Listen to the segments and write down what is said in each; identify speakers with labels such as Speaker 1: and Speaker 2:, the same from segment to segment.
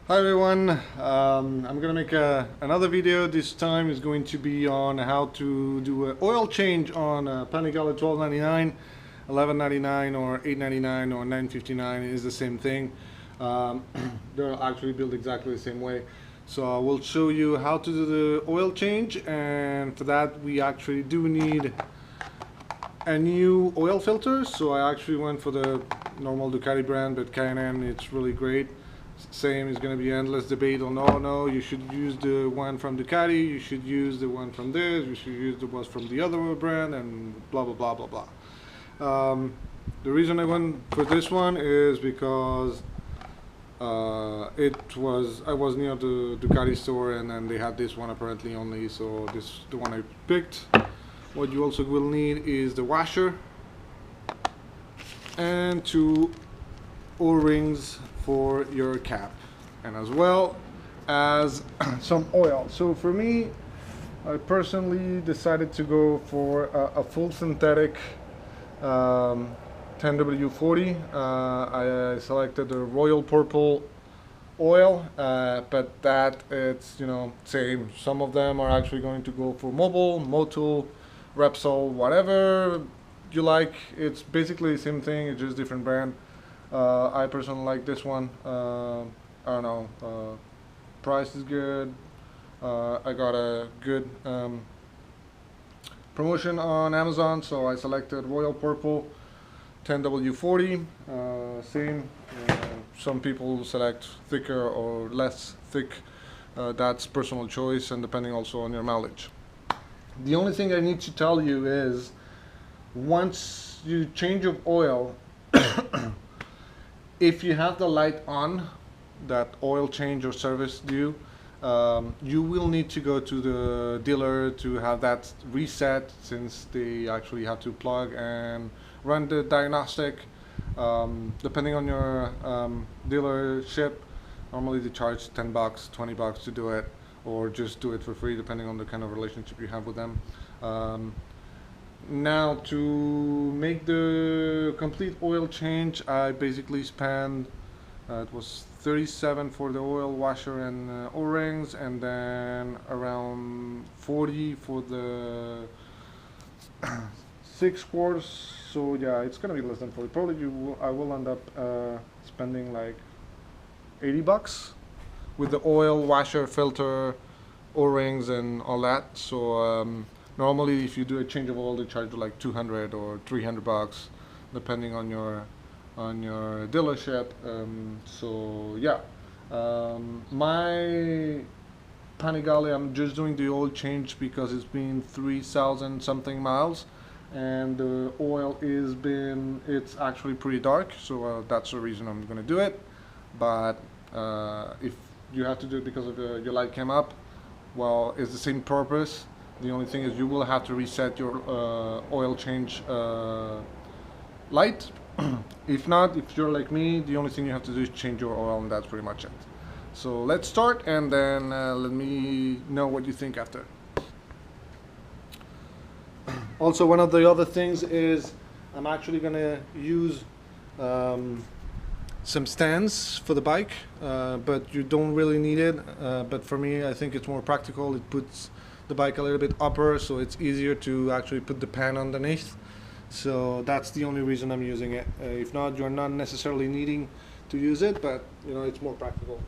Speaker 1: Hi everyone, I'm gonna make another video. This time is going to be on how to do an oil change on a Panigale 1299, 1199 or 899 or 959 is the same thing. They're actually built exactly the same way. So I will show you how to do the oil change, and for that we actually do need a new oil filter. So I actually went for the normal Ducati brand, but K&N, it's really great. Same is going to be endless debate on, oh no, you should use the one from Ducati, you should use the one from this, you should use the one from the other brand, and blah blah blah blah blah. The reason I went for this one is because I was near the Ducati store, and then they had this one apparently only, so this is the one I picked. What you also will need is the washer and two O-rings for your cap, and as well as some oil. So for me, I personally decided to go for a full synthetic 10W40. I selected the royal purple oil, but that it's same. Some of them are actually going to go for mobile, Motul, Repsol, whatever you like. It's basically the same thing, it's just different brand. I personally like this one. I don't know. Price is good. I got a good promotion on Amazon, so I selected Royal Purple 10W40. Same. Some people select thicker or less thick. That's personal choice and depending also on your mileage. The only thing I need to tell you is once you change of oil, if you have the light on that oil change or service due, you will need to go to the dealer to have that reset, since they actually have to plug and run the diagnostic. Depending on your dealership, normally they charge 10 bucks, 20 bucks to do it, or just do it for free depending on the kind of relationship you have with them. Now, to make the complete oil change, I basically spent it was 37 for the oil, washer, and O-rings, and then around 40 for the 6 quarts. So yeah, it's gonna be less than 40. Probably I will end up spending like 80 bucks with the oil, washer, filter, O-rings, and all that. So normally, if you do a change of oil, they charge you like 200 or 300 bucks, depending on your dealership. So yeah, my Panigale, I'm just doing the oil change because it's been 3,000 something miles, and the oil it's actually pretty dark. So that's the reason I'm gonna do it. But if you have to do it because of your light came up, well, it's the same purpose. The only thing is you will have to reset your oil change light. If not, if you're like me, the only thing you have to do is change your oil, and that's pretty much it. So let's start, and then let me know what you think after. Also, one of the other things is I'm actually gonna use some stands for the bike, but you don't really need it. But for me, I think it's more practical. It puts the bike a little bit upper, so it's easier to actually put the pan underneath. So that's the only reason I'm using it. If not, you're not necessarily needing to use it, but it's more practical.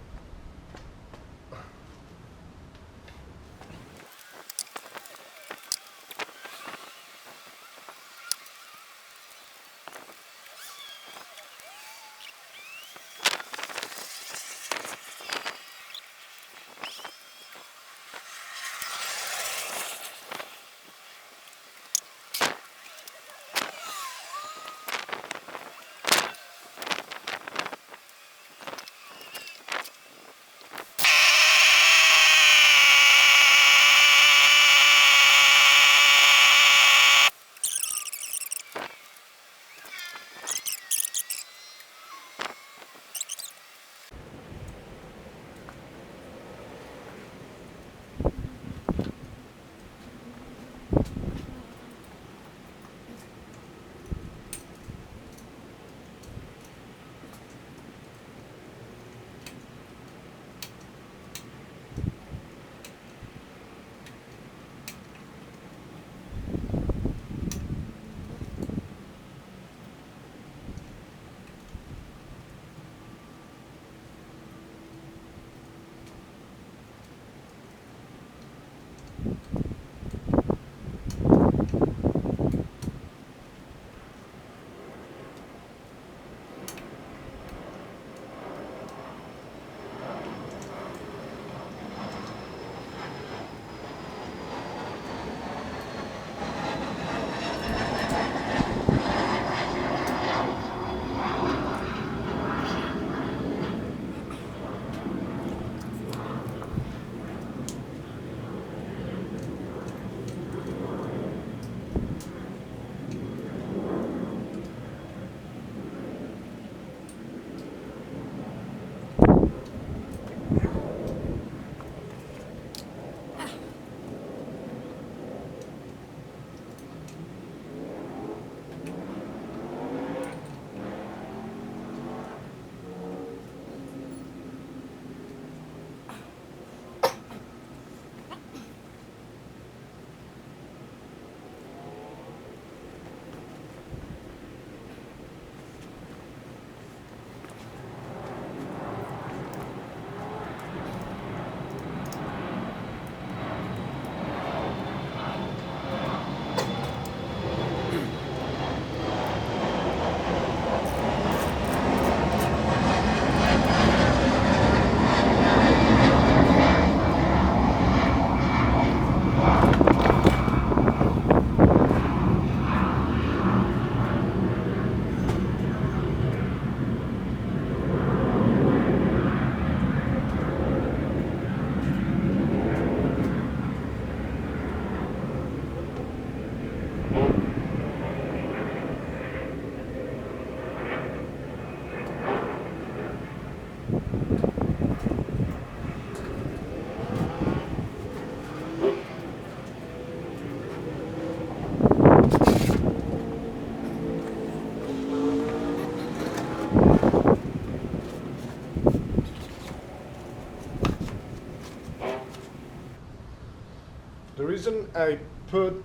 Speaker 1: reason I put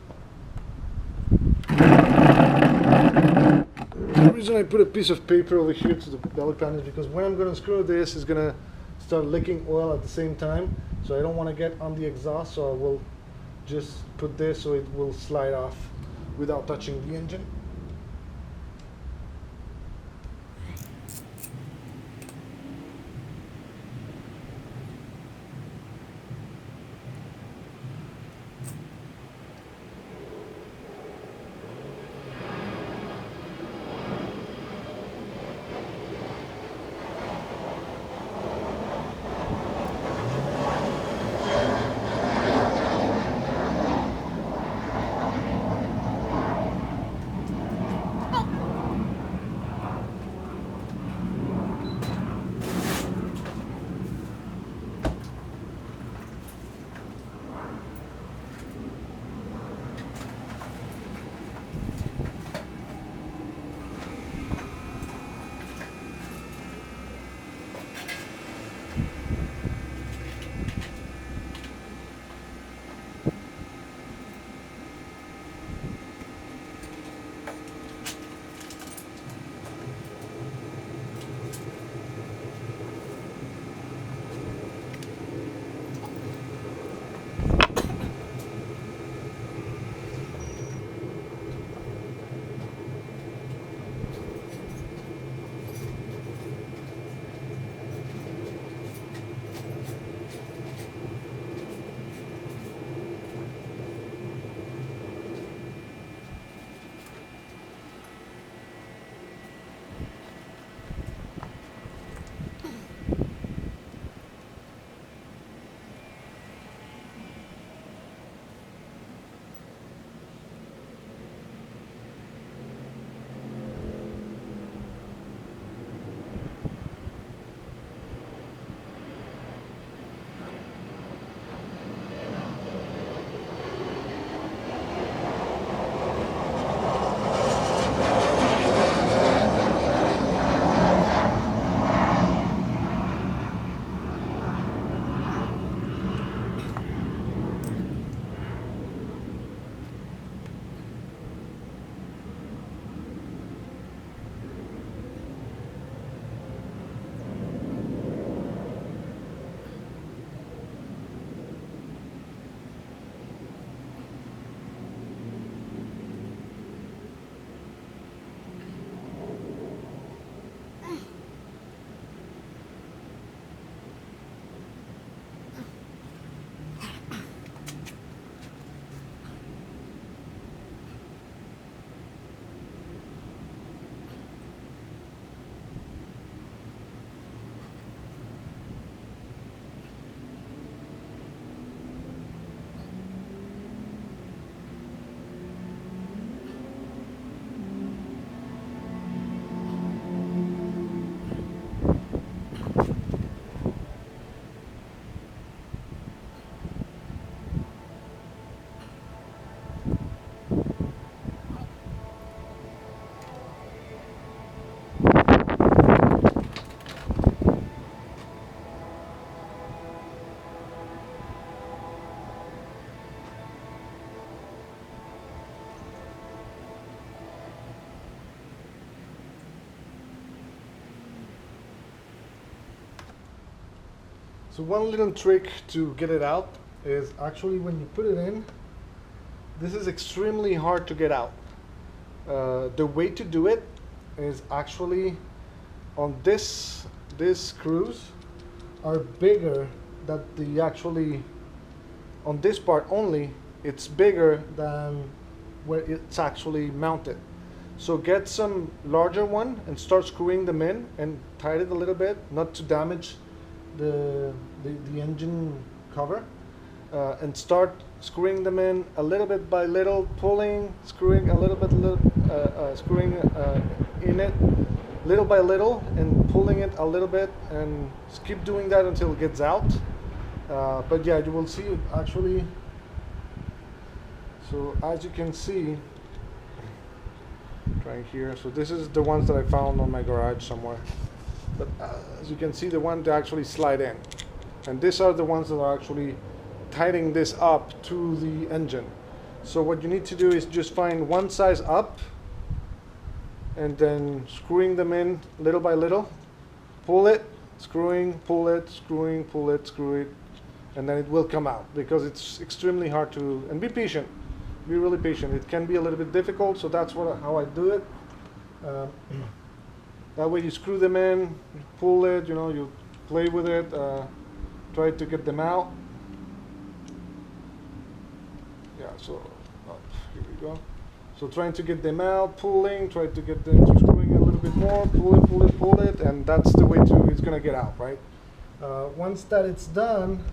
Speaker 1: a piece of paper over here to the belly pan is because when I'm going to screw this, it's going to start licking oil at the same time. So I don't want to get on the exhaust, so I will just put this so it will slide off without touching the engine. So one little trick to get it out is actually when you put it in, this is extremely hard to get out. The way to do it is actually on these screws are bigger than the actually, on this part only, it's bigger than where it's actually mounted. So get some larger one and start screwing them in and tighten it a little bit, not to damage the engine cover, and start screwing them in a little bit by little, pulling, screwing a little bit, screwing in it little by little and pulling it a little bit, and keep doing that until it gets out. But yeah, you will see it actually. So as you can see, right here, so this is the ones that I found on my garage somewhere. But as you can see, the one that actually slide in, and these are the ones that are actually tightening this up to the engine. So what you need to do is just find one size up and then screwing them in little by little. Pull it, screwing, pull it, screwing, pull it, screw it, and then it will come out, because it's extremely hard to, and be patient, be really patient. It can be a little bit difficult, so that's how I do it. That way you screw them in, you pull it, you know, you play with it, try to get them out. Yeah, so here we go. So trying to get them out, pulling, try to get them to screwing a little bit more, pull it, pull it, pull it, and that's the way it's gonna get out, right? Once that it's done,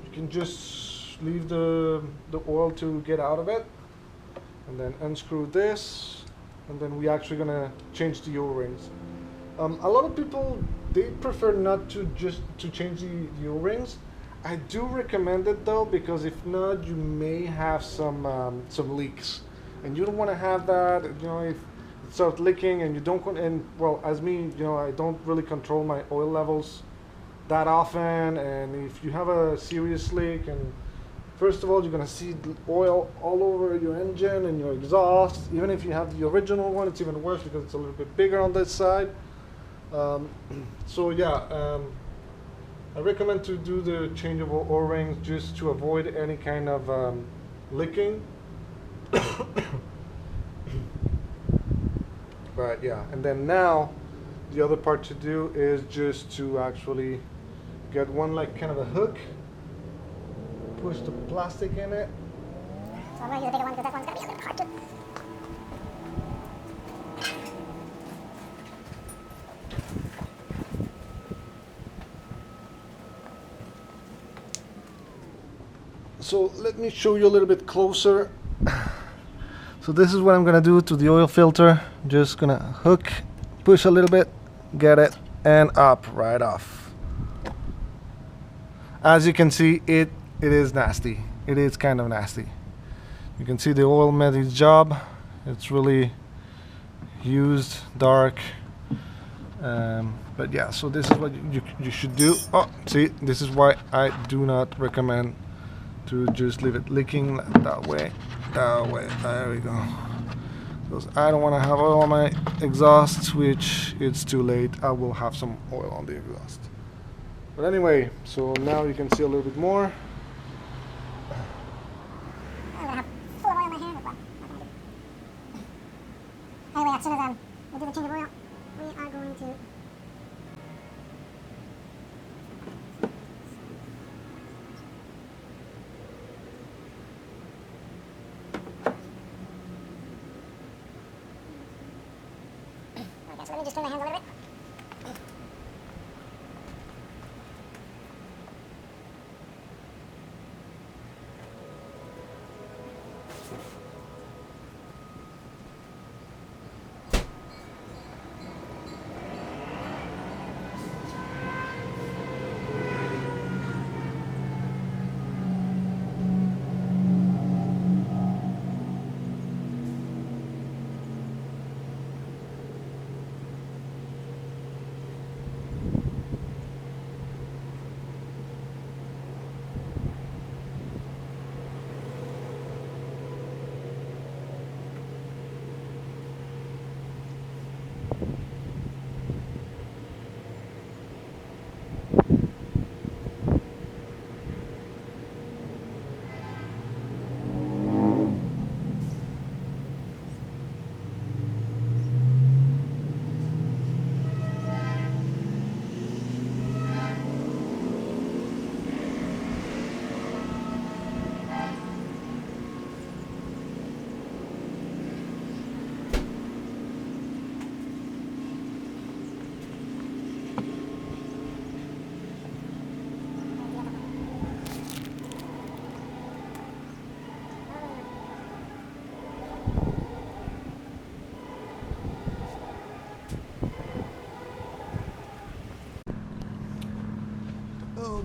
Speaker 1: you can just leave the oil to get out of it, and then unscrew this, and then we actually gonna change the O-rings. A lot of people, they prefer not to change the O-rings. I do recommend it though, because if not, you may have some leaks, and you don't want to have that. You know, if it starts leaking and you don't, and well, as me, you know, I don't really control my oil levels that often, and if you have a serious leak, and first of all, you're gonna see the oil all over your engine and your exhaust. Even if you have the original one, it's even worse because it's a little bit bigger on this side. So yeah. I recommend to do the changeable O-rings just to avoid any kind of leaking. But yeah, and then now the other part to do is just to actually get one like kind of a hook, push the plastic in it.
Speaker 2: So I'm going to use a bigger one because that one's going to be a little hard to.
Speaker 1: So let me show you a little bit closer. So this is what I'm gonna do to the oil filter. Just gonna hook, push a little bit, get it, and up, right off. As you can see, it is nasty. It is kind of nasty. You can see the oil made its job. It's really used, dark. But yeah, so this is what you should do. Oh, see, this is why I do not recommend to just leave it leaking that way, there we go. Because I don't want to have oil on my exhaust, which it's too late. I will have some oil on the exhaust. But anyway, so now you can see a little bit more.
Speaker 2: I'm going to have full of oil in my hand. Anyway, as soon as we do the change of oil, we are going to so let me just turn my hands a little bit.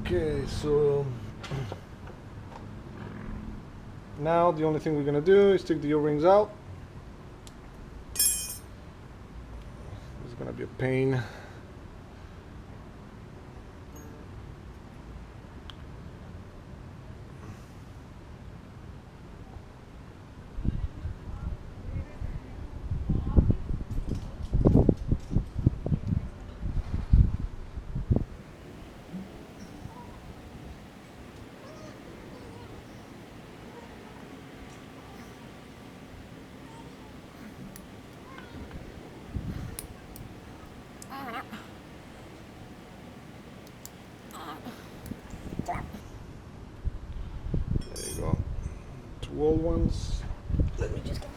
Speaker 1: Okay, so now the only thing we're gonna do is take the O-rings out. It's gonna be a pain. 2 old ones. Let me just get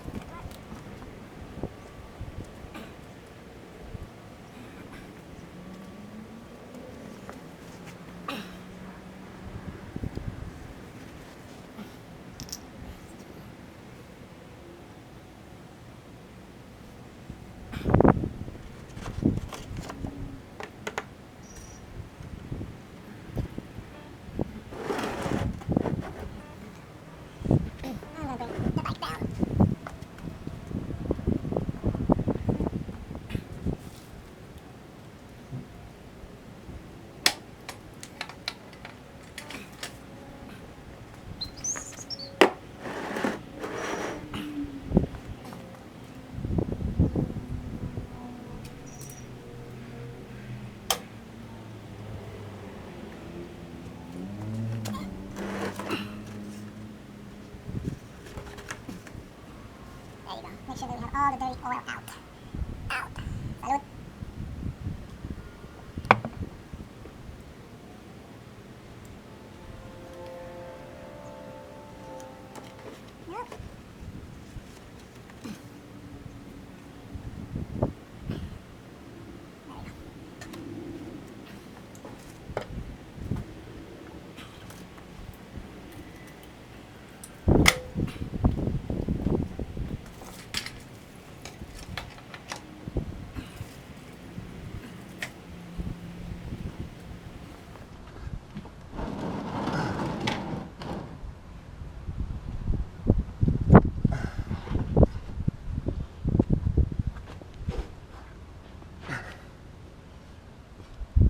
Speaker 2: I'm gonna bring the bike down. There you go. Make sure that we have all the dirty oil out. Out. Salud. Yep.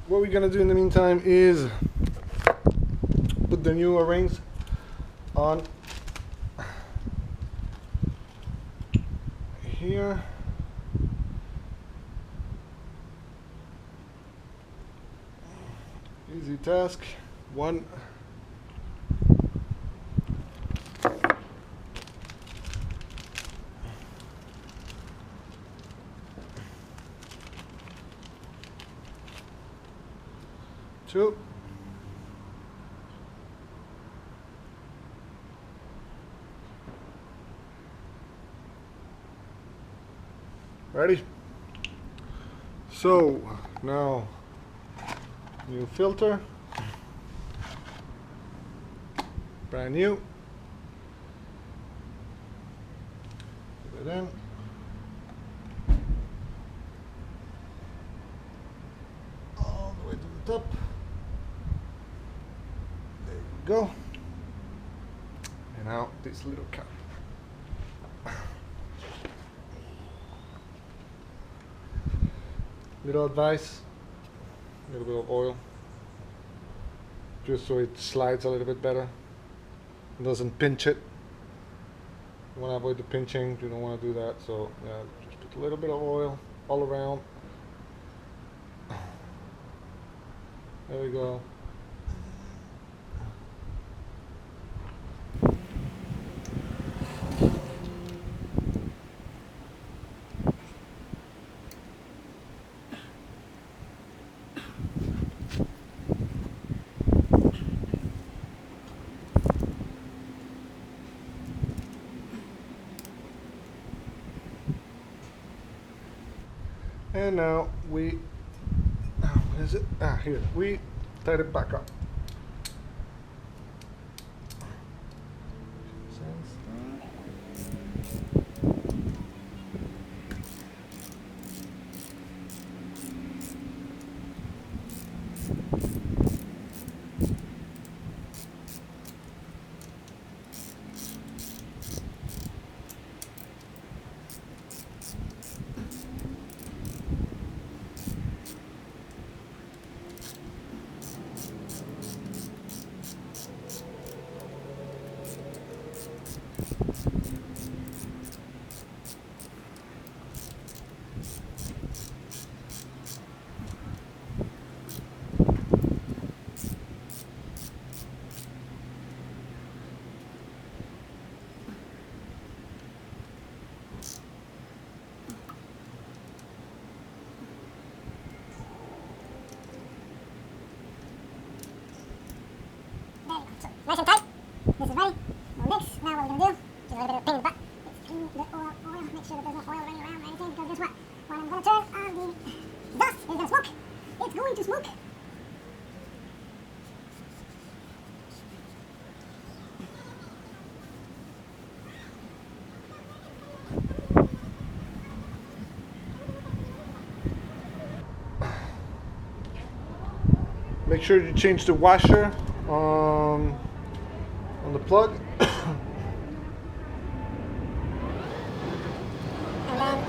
Speaker 1: What we're gonna do in the meantime is put the new rings on here. Easy task. One. Two. Ready? So now new filter, brand new. Put it in. All the way to the top. There you go. And now this little cap. Little advice, a little bit of oil, just so it slides a little bit better, it doesn't pinch it. You want to avoid the pinching, you don't want to do that, so yeah, just put a little bit of oil all around. There we go. And now we, what is it? Ah, here, we tied it back up.
Speaker 2: There you go. So, nice and tight. This is ready. No leaks. Now what we're going to do
Speaker 1: Make sure you change the washer on the plug.
Speaker 2: And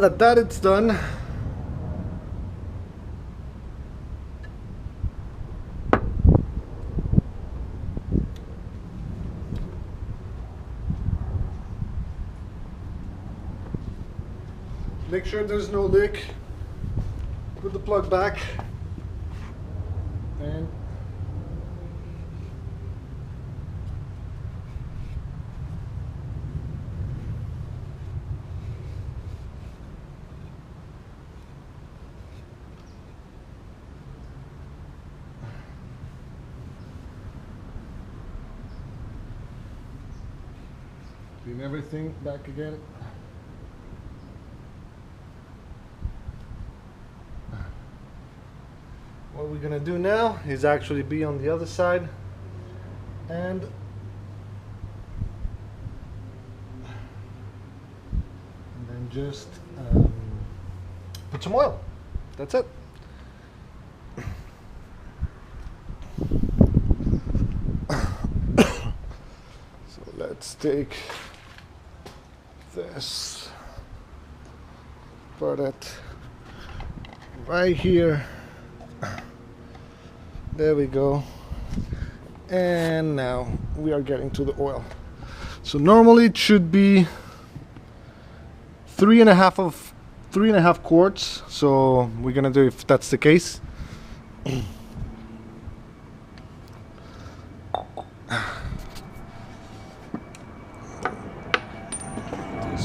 Speaker 2: then
Speaker 1: now that it's done, make sure there's no leak. Put the plug back and clean everything back again. What we're gonna do now is actually be on the other side and then just put some oil. That's it. So let's take this, put it right here. There we go. And now we are getting to the oil. So normally it should be 3.5 quarts. So we're gonna do if that's the case. This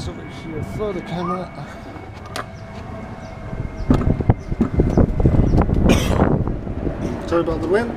Speaker 1: over here for the camera. Sorry about the wind.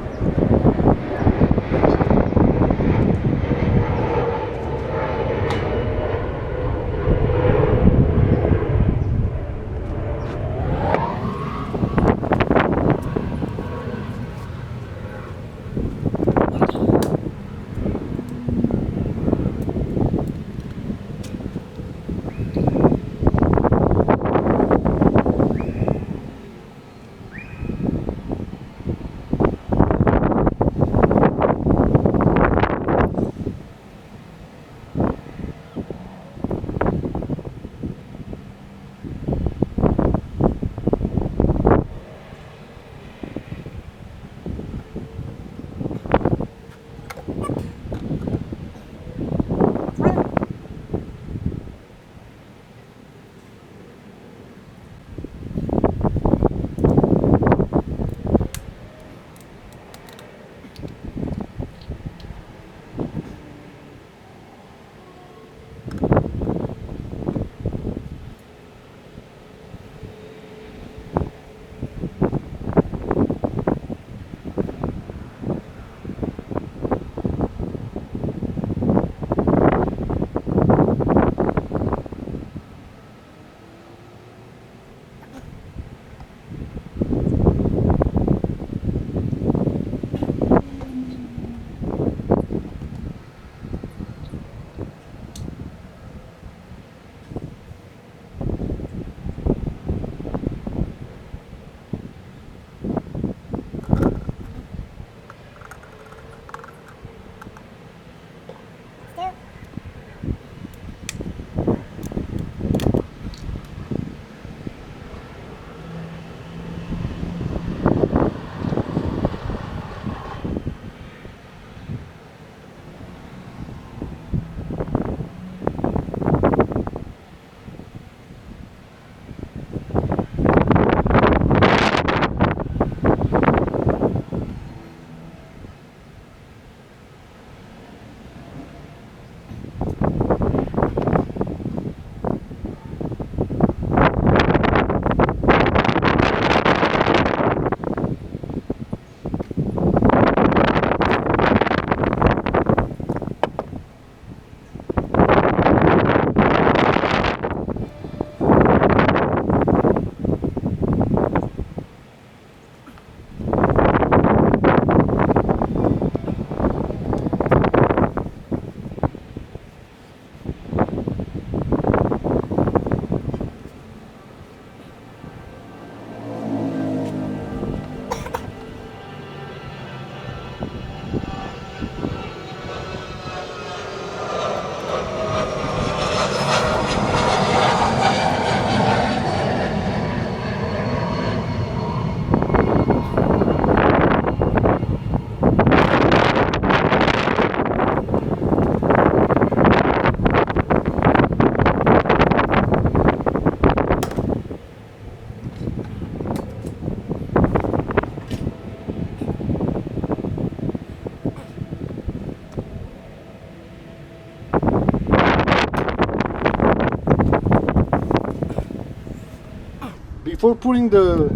Speaker 1: before putting the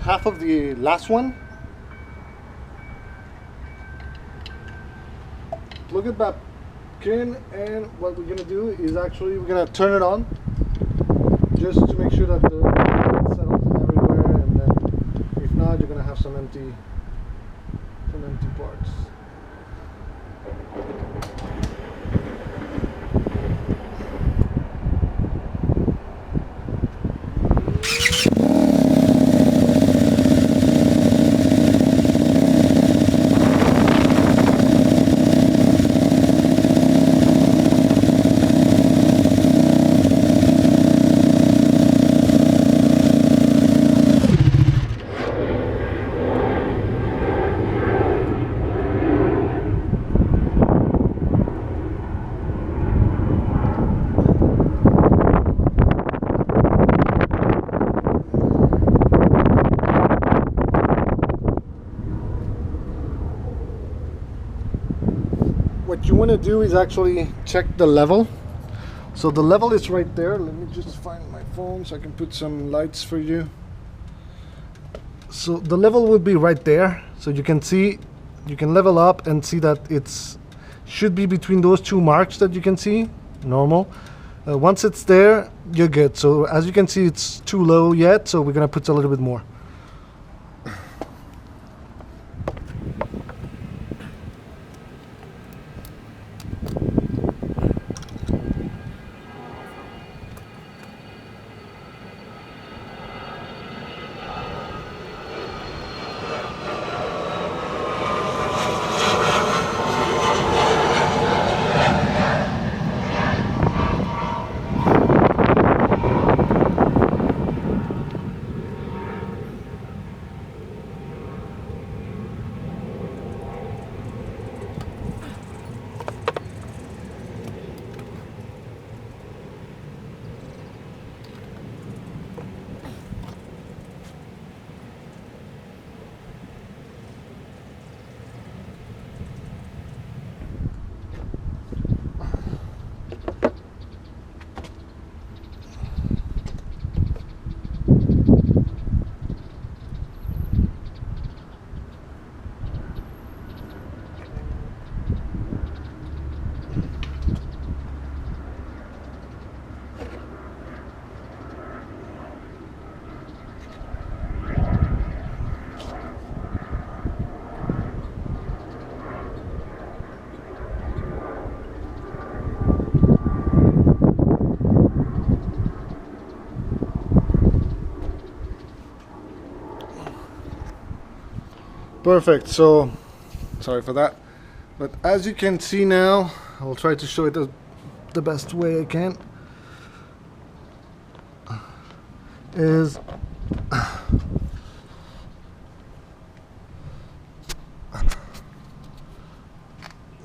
Speaker 1: half of the last one, plug it back in, and what we're gonna do is actually we're gonna turn it on just to make sure that the settles everywhere, and then if not, you're gonna have some empty parts. What you want to do is actually check the level. So the level is right there. Let me just find my phone so I can put some lights for you. So the level will be right there. So you can see, you can level up and see that it's should be between those two marks that you can see, normal. Once it's there, you're good. So as you can see, it's too low yet, so we're gonna put a little bit more. Perfect. So sorry for that, but as you can see now, I'll try to show it the best way I can. Is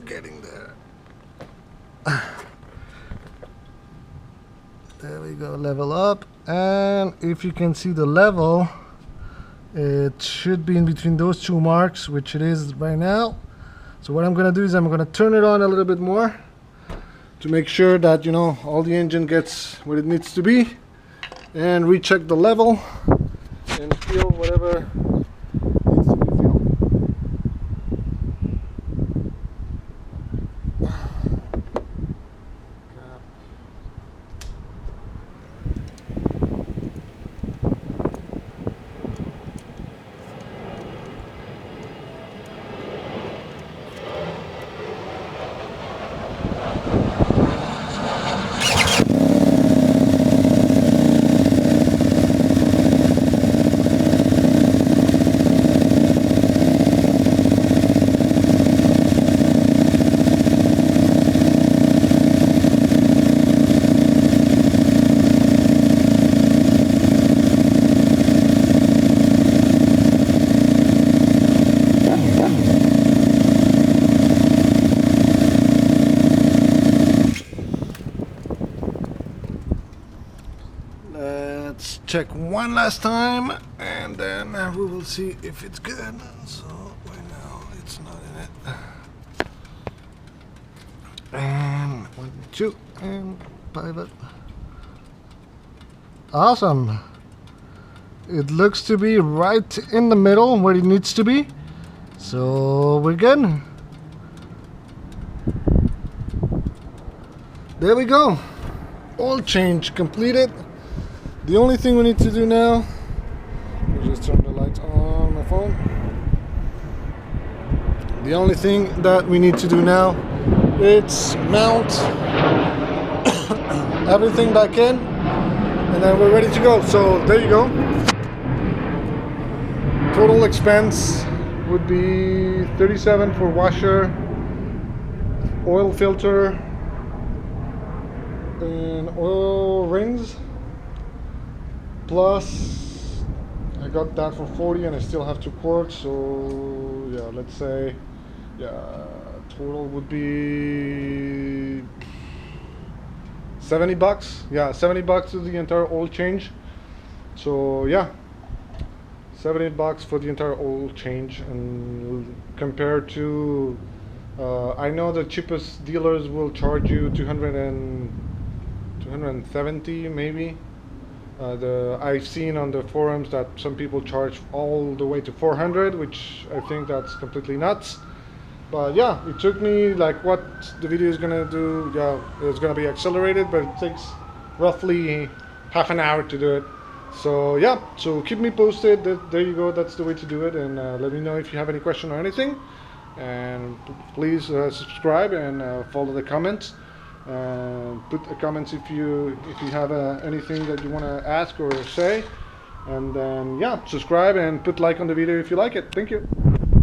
Speaker 1: getting there. There we go, level up, and if you can see the level, it should be in between those two marks, which it is right now. So what I'm gonna do is I'm gonna turn it on a little bit more to make sure that, you know, all the engine gets what it needs to be, and recheck the level and feel whatever needs to be filled. Let's check one last time, and then we will see if it's good. So right now it's not in it. And 1, 2, and pivot. Awesome. It looks to be right in the middle where it needs to be. So we're good. There we go. Oil change completed. The only thing we need to do now, I'll just turn the lights on my phone. The only thing that we need to do now, it's mount everything back in, and then we're ready to go. So there you go. Total expense would be 37 for washer, oil filter, and oil rings. Plus, I got that for 40, and I still have 2 quarts. So yeah, let's say, total would be 70 bucks. Yeah, 70 bucks is the entire oil change. So yeah, 70 bucks for the entire oil change. And compared to, I know the cheapest dealers will charge you 270 maybe. I've seen on the forums that some people charge all the way to 400, which I think that's completely nuts. But yeah, it took me, like, what the video is gonna do, yeah, it's gonna be accelerated, but it takes roughly half an hour to do it. So yeah, so keep me posted. There you go, that's the way to do it. And let me know if you have any question or anything. And please subscribe and follow the comments. Put a comments if you have anything that you want to ask or say. And then yeah, subscribe and put like on the video if you like it. Thank you.